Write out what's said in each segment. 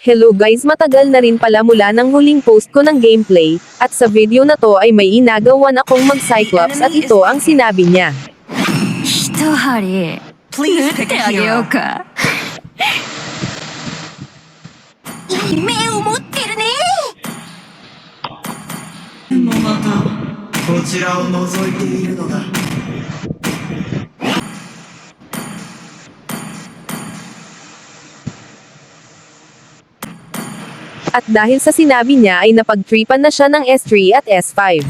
Hello guys, matagal na rin pala mula ng huling post ko ng gameplay, at sa video na to ay may inagawan akong mag-Cyclops at ito ang sinabi niya. 一針 Please 縫っ pick て a あげよう hero. か夢を持ってるねもまたこちらを覗いているのだ。 At dahil sa sinabi niya ay napagtripan na siya ng S3 at S5.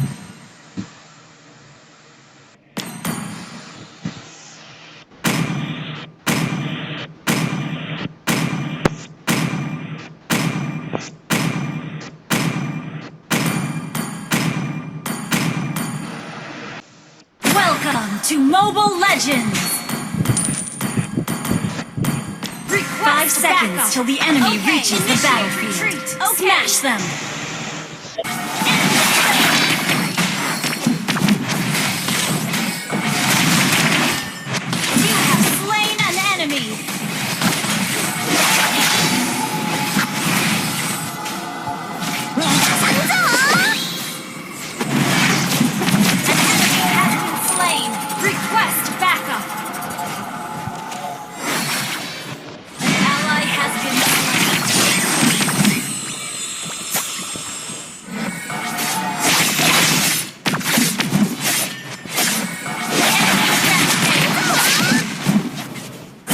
Welcome to Mobile Legends! 5 seconds till the enemy reaches the battlefield. Smash them! You have slain an enemy! An enemy has been slain! Request backup! An ally has been slain.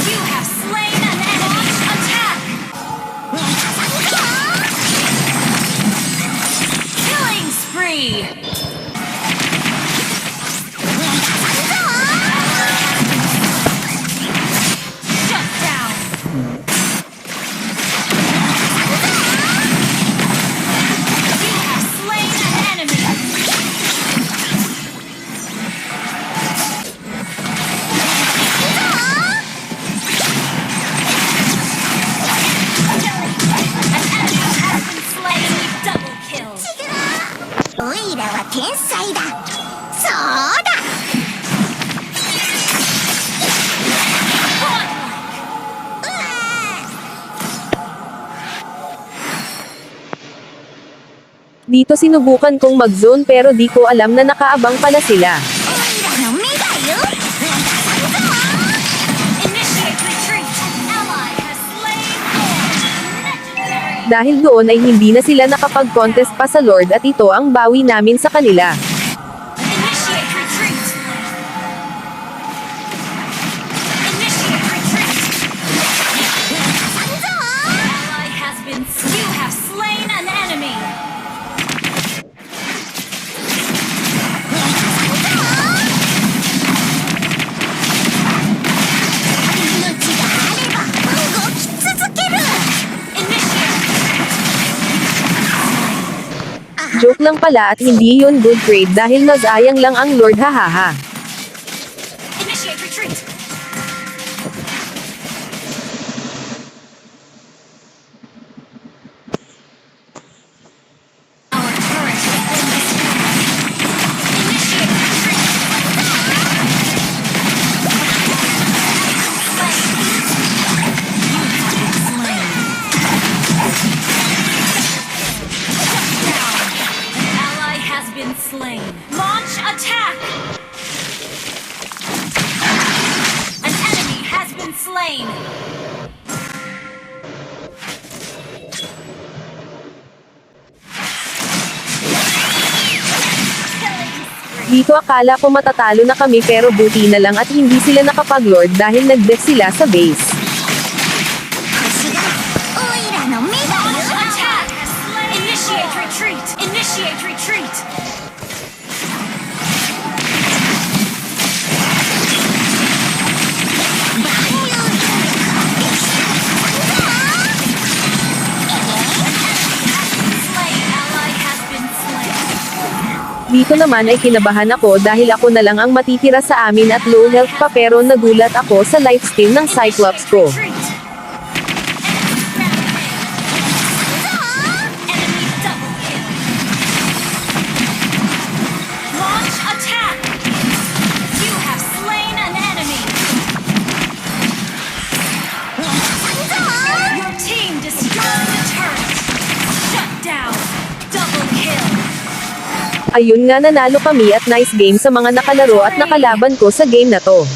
You have slain an enemy! Attack! Killing spree! Shut down! You have slain an enemy! An enemy has been slain! Double kill! オイラは天才だそうだ Dito sinubukan kong mag-zone pero di ko alam na nakaabang pala sila. オイラの目だよ Initiate retreat! Ally has slain Lord! Legendary! Dahil doon ay hindi na sila nakapag-contest pa sa Lord at ito ang bawi namin sa kanila. Initiate retreat! Initiate retreat! Ally has been... You have slain an enemy! Joke lang pala at hindi yun good grade dahil nasayang lang ang Lord hahaha. Initiate retreat! Our turret has been destroyed. Initiate retreat! Ally has been slain. Launch attack! An enemy has been slain. Dito akala ko matatalo na kami pero buti na lang at hindi sila nakapag-Lord dahil nag-death sila sa base. 星がオイラの目だ Launch よ attack! Initiate retreat! Initiate retreat! Slain ally has been slain. Dito naman ay kinabahan ako dahil ako na lang ang matitira sa amin at low health pa pero nagulat ako sa lifesteal ng Cyclops ko. Retreat! Enemy double kill. Launch attack! You have slain an enemy. Your team destroyed the turret. Ayun nga nanalo kami at nice game sa mga nakalaro at nakalaban ko sa game na to.